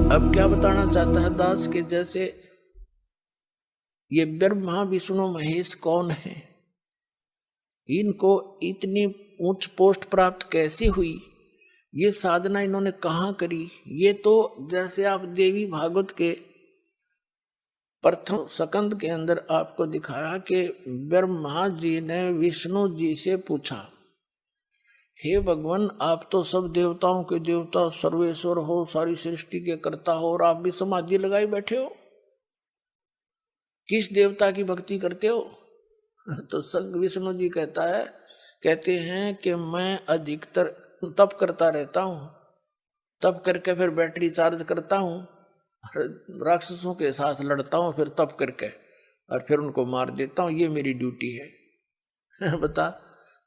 अब क्या बताना चाहता है दास के जैसे ये ब्रह्मा विष्णु महेश कौन है, इनको इतनी उच्च पोस्ट प्राप्त कैसे हुई, ये साधना इन्होंने कहाँ करी। ये तो जैसे आप देवी भागवत के प्रथम स्कंद के अंदर आपको दिखाया कि ब्रह्मा जी ने विष्णु जी से पूछा, हे भगवान आप तो सब देवताओं के देवता सर्वेश्वर हो, सारी सृष्टि के कर्ता हो, और आप भी समाधि लगाए बैठे हो, किस देवता की भक्ति करते हो। तो संग विष्णु जी कहते हैं कि मैं अधिकतर तप करता रहता हूँ, तप करके फिर बैटरी चार्ज करता हूँ, राक्षसों के साथ लड़ता हूँ, फिर तप करके और फिर उनको मार देता हूँ, ये मेरी ड्यूटी है। बता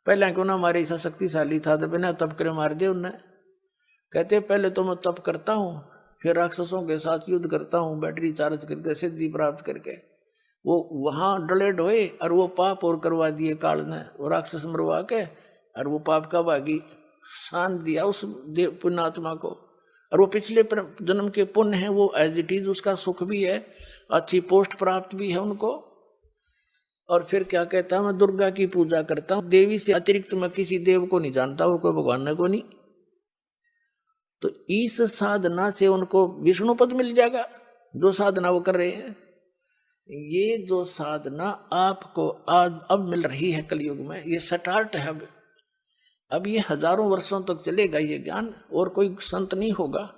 पहले क्यों ना हमारे ऐसा शक्तिशाली था तो बिना तप करे मार दे उन्हें। कहते पहले तो मैं तप करता हूँ, फिर राक्षसों के साथ युद्ध करता हूँ, बैटरी चार्ज करके सिद्धि प्राप्त करके वो वहां डले ढोए और वो पाप और करवा दिए काल ने, वो राक्षस मरवा के और वो पाप का भागी शांत दिया उस देव पुण्यात्मा को, और वो पिछले जन्म के पुण्य है, वो एज इट इज उसका सुख भी है, अच्छी पोस्ट प्राप्त भी है उनको। और फिर क्या कहता है, मैं दुर्गा की पूजा करता हूँ, देवी से अतिरिक्त मैं किसी देव को नहीं जानता और कोई भगवान को नहीं। तो इस साधना से उनको विष्णु पद मिल जाएगा, जो साधना वो कर रहे हैं। ये जो साधना आपको आज अब मिल रही है कलयुग में, ये स्टार्ट है। अब ये हजारों वर्षों तक चलेगा ये ज्ञान, और कोई संत नहीं होगा।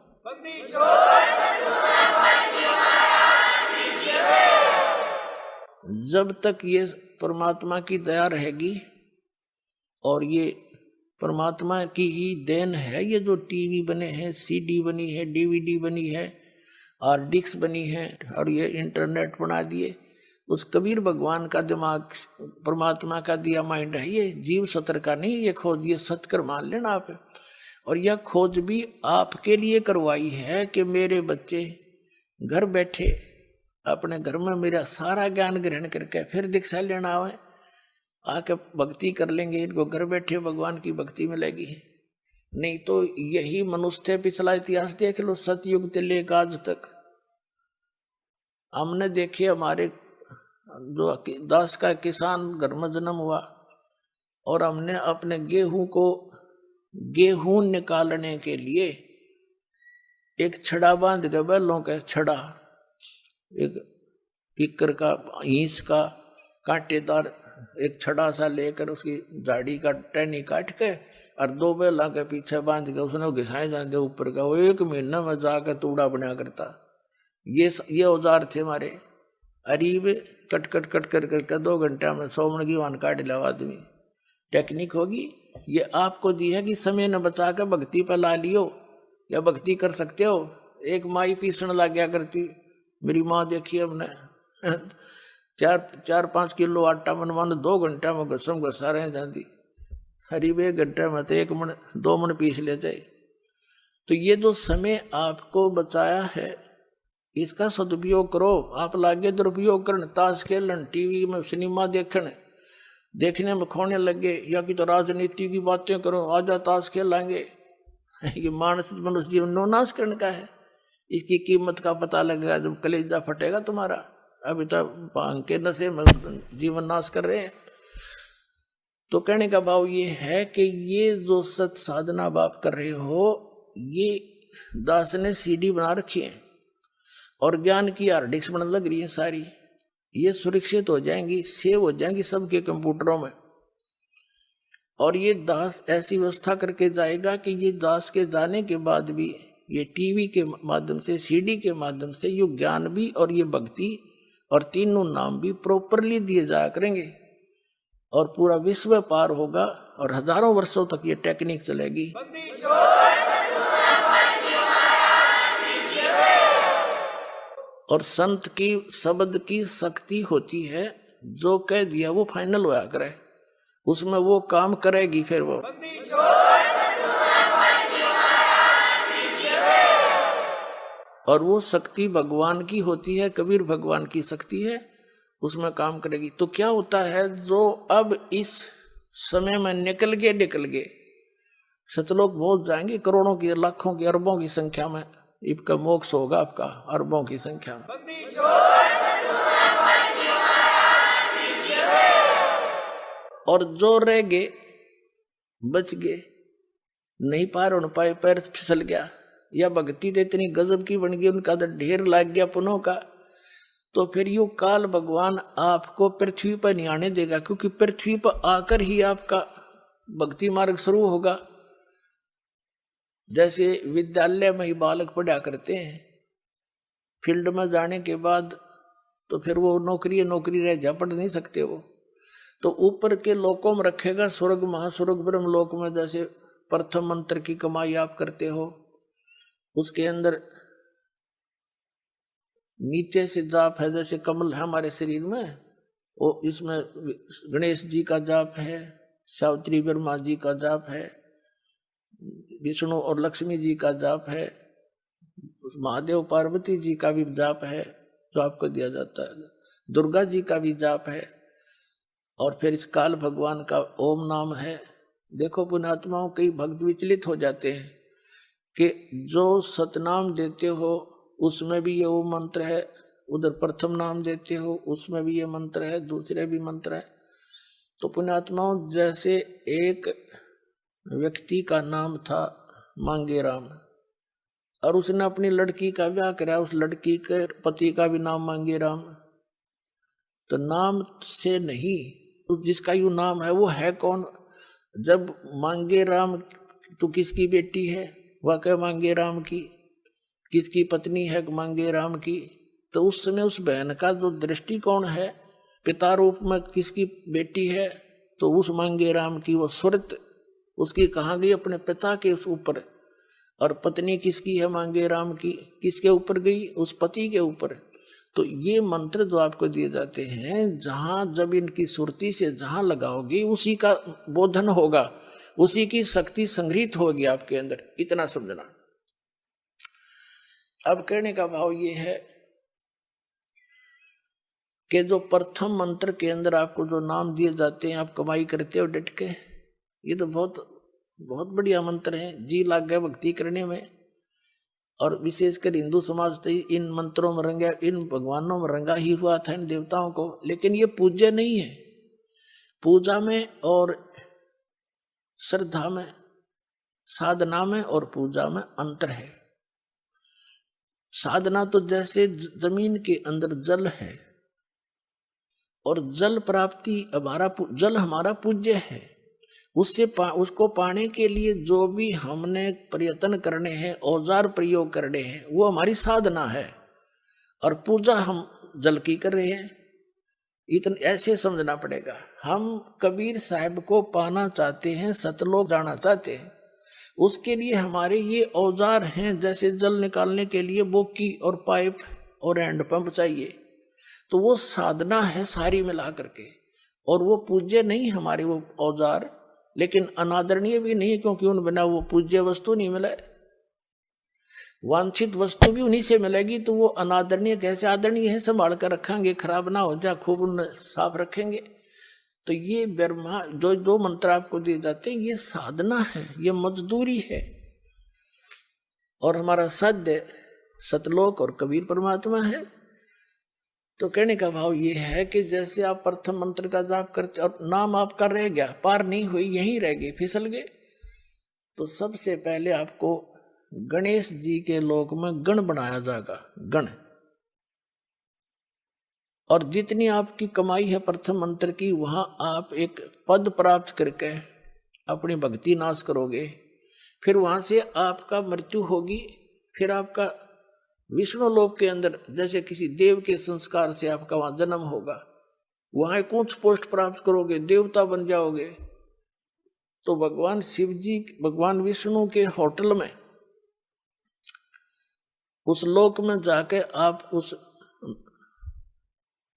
जब तक ये परमात्मा की दया रहेगी, और ये परमात्मा की ही देन है, ये जो टीवी बने हैं, सीडी बनी है, डीवीडी बनी है और डिस्क बनी है, और ये इंटरनेट बना दिए, उस कबीर भगवान का दिमाग, परमात्मा का दिया माइंड है, ये जीव सत्र का नहीं। ये खोज ये सत्कर मान लेना आप। और यह खोज भी आपके लिए करवाई है कि मेरे बच्चे घर बैठे अपने घर में मेरा सारा ज्ञान ग्रहण करके फिर दीक्षा लेना आवे, आके भक्ति कर लेंगे, इनको घर बैठे भगवान की भक्ति मिलेगी। नहीं तो यही मनुष्य थे, पिछला इतिहास देख लो, सतयुग से लेकर आज तक हमने देखे, हमारे जो दास का किसान घर में जन्म हुआ, और हमने अपने गेहूं निकालने के लिए एक छड़ा बांध के, बैलों का छड़ा, एक किक्कर का ईंस का कांटेदार एक छड़ा सा लेकर उसकी झाड़ी का टहनी काट के और 2 बैला के पीछे बांध के उसने घिसाए जाते ऊपर का, वो 1 महीना में जाकर तूड़ा बना करता। ये औजार थे हमारे। अरीब कट कट कट कर करके 2 घंटा में 100 मन की वान काट लिया आदमी। टेक्निक होगी ये आपको दी है कि समय न बचा कर भक्ति पर ला लियो, या भक्ति कर सकते हो। एक माई पीसण लग गया करती, मेरी माँ देखी हमने, 4-5 किलो आटा मनवान 2 घंटा में घसम घसा रहे जाती। करीब 1 घंटे में तो 1 मन 2 मन पीस ले जाए। तो ये जो समय आपको बचाया है, इसका सदुपयोग करो। आप लागे दुरुपयोग करने, ताश खेलन, टीवी में सिनेमा देखने में खोने लगे, या कि तो राजनीति की बातें करो, आजा ताश खेलेंगे। ये मनुष्य जीवन नो नाश करने का है। इसकी कीमत का पता लगेगा जब कलेजा फटेगा तुम्हारा। अभी तो भांग के नशे में जीवन नाश कर रहे हैं। तो कहने का भाव ये है कि ये जो सत साधना आप कर रहे हो, ये दास ने सीडी बना रखी है और ज्ञान की हार्ड डिस्क बनने लग रही है सारी। ये सुरक्षित हो जाएंगी, सेव हो जाएंगी सबके कंप्यूटरों में। और ये दास ऐसी व्यवस्था करके जाएगा कि ये दास के जाने के बाद भी ये टीवी के माध्यम से, सीडी के माध्यम से ये ज्ञान भी और ये भक्ति और तीनों नाम भी प्रॉपरली दिए जाया करेंगे, और पूरा विश्व पार होगा, और हजारों वर्षों तक ये टेक्निक चलेगी। और संत की शब्द की शक्ति होती है, जो कह दिया वो फाइनल होया करे, उसमें वो काम करेगी। फिर वो और वो शक्ति भगवान की होती है, कबीर भगवान की शक्ति है, उसमें काम करेगी। तो क्या होता है, जो अब इस समय में निकल गए, सतलोक पहुंच जाएंगे, करोड़ों की, लाखों की, अरबों की संख्या में इसका मोक्ष होगा आपका अरबों की संख्या में। और जो रह गए बच गए, नहीं पार हो पाए, पैर फिसल गया, या भक्ति तो इतनी गजब की बन गई, उनका तो ढेर लग गया पुनों का, तो फिर यू काल भगवान आपको पृथ्वी पर नहीं आने देगा, क्योंकि पृथ्वी पर आकर ही आपका भक्ति मार्ग शुरू होगा। जैसे विद्यालय में ही बालक पढ़ा करते हैं, फील्ड में जाने के बाद तो फिर वो नौकरी रह जा, पढ़ नहीं सकते वो, तो ऊपर के लोकों में रखेगा, स्वर्ग महास्वर्ग ब्रह्म लोक में जैसे प्रथम मंत्र की कमाई आप करते हो, उसके अंदर नीचे से जाप है, जैसे कमल है हमारे शरीर में, वो इसमें गणेश जी का जाप है, सावित्री ब्रह्मा जी का जाप है, विष्णु और लक्ष्मी जी का जाप है, महादेव पार्वती जी का भी जाप है जो आपको दिया जाता है, दुर्गा जी का भी जाप है, और फिर इस काल भगवान का ओम नाम है। देखो पुण्यात्माओं, कई भक्त विचलित हो जाते हैं कि जो सतनाम देते हो उसमें भी ये ओम मंत्र है, उधर प्रथम नाम देते हो उसमें भी ये मंत्र है, दूसरे भी मंत्र है। तो पुण्यात्माओं, जैसे एक व्यक्ति का नाम था मांगे राम, और उसने अपनी लड़की का ब्याह कराया, उस लड़की के पति का भी नाम मांगे राम, तो नाम से नहीं, तो जिसका यू नाम है वो है कौन? जब मांगे राम तो किसकी बेटी है? वह क्या मांगे राम की? किसकी पत्नी है मांगे राम की? तो उस समय उस बहन का जो दृष्टिकोण है, पिता रूप में किसकी बेटी है? तो उस मांगे राम की वो सुरत उसकी कहाँ गई? अपने पिता के ऊपर। और पत्नी किसकी है मांगे राम की? किसके ऊपर गई? उस पति के ऊपर। तो ये मंत्र जो आपको दिए जाते हैं, जहां जब इनकी सुरती से जहां लगाओगे उसी का बोधन होगा, उसी की शक्ति संग्रहित होगी आपके अंदर, इतना समझना। अब कहने का भाव ये है कि जो प्रथम मंत्र के अंदर आपको जो नाम दिए जाते हैं, आप कमाई करते हो डट के, ये तो बहुत बहुत बढ़िया मंत्र है, जी लाग गया भक्ति करने में। और विशेषकर हिंदू समाज तो इन मंत्रों में रंगा, इन भगवानों में रंगा ही हुआ था, इन देवताओं को। लेकिन ये पूज्य नहीं है। पूजा में और श्रद्धा में, साधना में और पूजा में अंतर है। साधना तो जैसे जमीन के अंदर जल है, और जल प्राप्ति जल हमारा पूज्य है, उसको पाने के लिए जो भी हमने प्रयत्न करने हैं, औजार प्रयोग करने हैं, वो हमारी साधना है। और पूजा हम जल की कर रहे हैं, इतने ऐसे समझना पड़ेगा। हम कबीर साहब को पाना चाहते हैं, सतलोक जाना चाहते हैं, उसके लिए हमारे ये औजार हैं, जैसे जल निकालने के लिए बोकी और पाइप और हैंडपंप चाहिए, तो वो साधना है सारी मिला करके। और वो पूज्य नहीं हमारे वो औजार, लेकिन अनादरणीय भी नहीं, क्योंकि उन बिना वो पूज्य वस्तु नहीं मिले। वांछित वस्तु भी उन्हीं से मिलेगी, तो वो अनादरणीय कैसे आदरणीय है? संभाल कर रखेंगे, खराब ना हो जाए, खूब उन्हें साफ रखेंगे। तो ये ब्रह्मा जो मंत्र आपको दिए जाते हैं, ये साधना है, ये मजदूरी है। और हमारा साध्य सतलोक और कबीर परमात्मा है। तो कहने का भाव ये है कि जैसे आप प्रथम मंत्र का जाप करते और नाम आपका रह गया, पार नहीं हुई, यहीं रह गए, फिसल गए, तो सबसे पहले आपको गणेश जी के लोक में गण बनाया जाएगा, गण। और जितनी आपकी कमाई है प्रथम मंत्र की, वहां आप एक पद प्राप्त करके अपनी भक्ति नाश करोगे। फिर वहां से आपका मृत्यु होगी, फिर आपका विष्णु लोक के अंदर जैसे किसी देव के संस्कार से आपका वहां जन्म होगा, वहां एक उच्च पोस्ट प्राप्त करोगे, देवता बन जाओगे। तो भगवान शिव जी, भगवान विष्णु के होटल में, उस लोक में जाके आप उस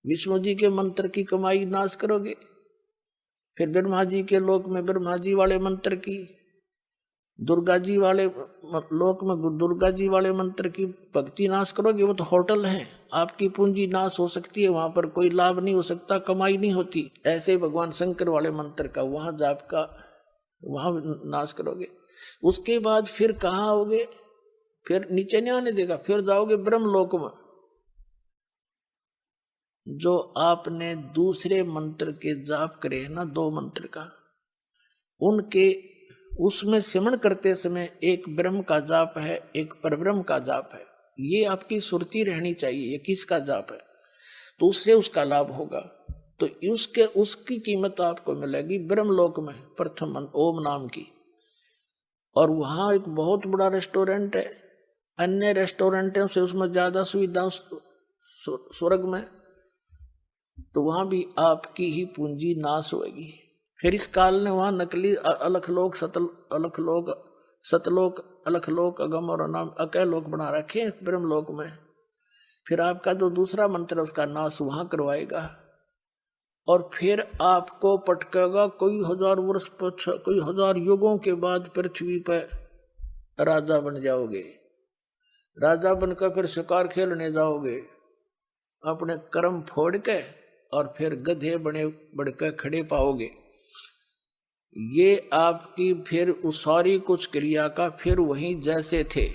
विष्णु जी के मंत्र की कमाई नाश करोगे। फिर ब्रह्मा जी के लोक में ब्रह्मा जी वाले मंत्र की, दुर्गा जी वाले लोक में दुर्गा जी वाले मंत्र की भक्ति नाश करोगे। वो तो होटल है, आपकी पूंजी नाश हो सकती है, वहां पर कोई लाभ नहीं हो सकता, कमाई नहीं होती। ऐसे भगवान शंकर वाले मंत्र का वहां जाप का वहां नाश करोगे। उसके बाद फिर कहाँ आओगे? फिर नीचे नहीं आने देगा, फिर जाओगे ब्रह्मलोक में। जो आपने दूसरे मंत्र के जाप करे है ना, 2 मंत्र का, उनके उसमें सिमरण करते समय एक ब्रह्म का जाप है, एक परब्रह्म का जाप है। ये आपकी सुरती रहनी चाहिए, ये किसका जाप है, तो उससे उसका लाभ होगा। तो उसकी कीमत आपको मिलेगी ब्रह्मलोक में, प्रथम ओम नाम की। और वहां एक बहुत बड़ा रेस्टोरेंट है, अन्य रेस्टोरेंटों से उसमें ज्यादा सुविधा स्वर्ग में, तो वहां भी आपकी ही पूंजी नाश होगी। फिर इस काल ने वहां नकली अलखलोक सतलोक अलखलोक अगम और अनाम अकैलोक बना रखे ब्रह्मलोक में। फिर आपका जो दूसरा मंत्र उसका नाश वहां करवाएगा, और फिर आपको पटकेगा कोई 1000 वर्ष कोई 1000 युगों के बाद पृथ्वी पर राजा बन जाओगे। राजा बनकर फिर शिकार खेलने जाओगे, अपने कर्म फोड़ के, और फिर गधे बने बढ़कर खड़े पाओगे। ये आपकी फिर उस सारी कुछ क्रिया का फिर वहीं जैसे थे।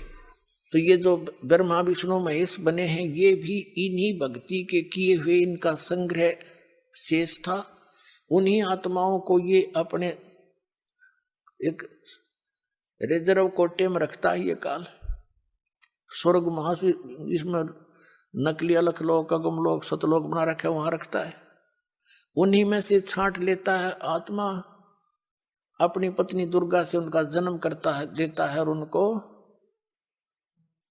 तो ये जो ब्रह्मा विष्णु महेश बने हैं, ये भी इन्हीं भक्ति के किए हुए इनका संग्रह शेष था। उन्हीं आत्माओं को ये अपने एक रिजर्व कोटे में रखता है ये काल। स्वर्ग महासु इसमें नकली अलखलोक अगमलोक सतलोक बना रखे वहां रखता है। उन्हीं में से छांट लेता है आत्मा, अपनी पत्नी दुर्गा से उनका जन्म करता है, देता है, और उनको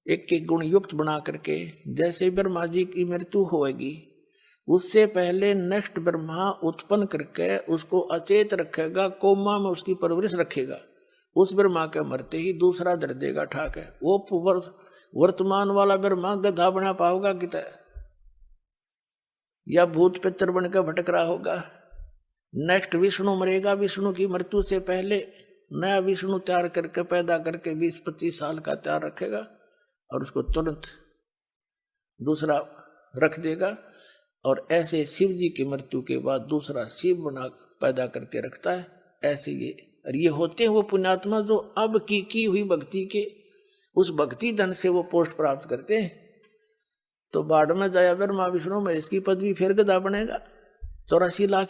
एक एक गुण युक्त बना करके, जैसे ब्रह्मा जी की मृत्यु होगी उससे पहले नेक्स्ट ब्रह्मा उत्पन्न करके उसको अचेत रखेगा, कोमा में उसकी परवरिश रखेगा। उस ब्रह्मा के मरते ही दूसरा दर देगा ठाक है। वो वर्तमान वाला ब्रह्मा गधा बना पाओगा कितना, या भूत पितर बनकर भटक रहा होगा। नेक्स्ट विष्णु मरेगा, विष्णु की मृत्यु से पहले नया विष्णु तैयार करके पैदा करके 20-25 साल का तैयार रखेगा, और उसको तुरंत दूसरा रख देगा। और ऐसे शिव जी की मृत्यु के बाद दूसरा शिव बना पैदा करके रखता है। ऐसे ये होते हैं वो पुण्यात्मा जो अब की हुई भक्ति के उस भक्ति धन से वो पोस्ट प्राप्त करते हैं। तो बाढ़ में जाया ब्रह्मा विष्णु में इसकी पदवी फिर गधा बनेगा, 84 लाख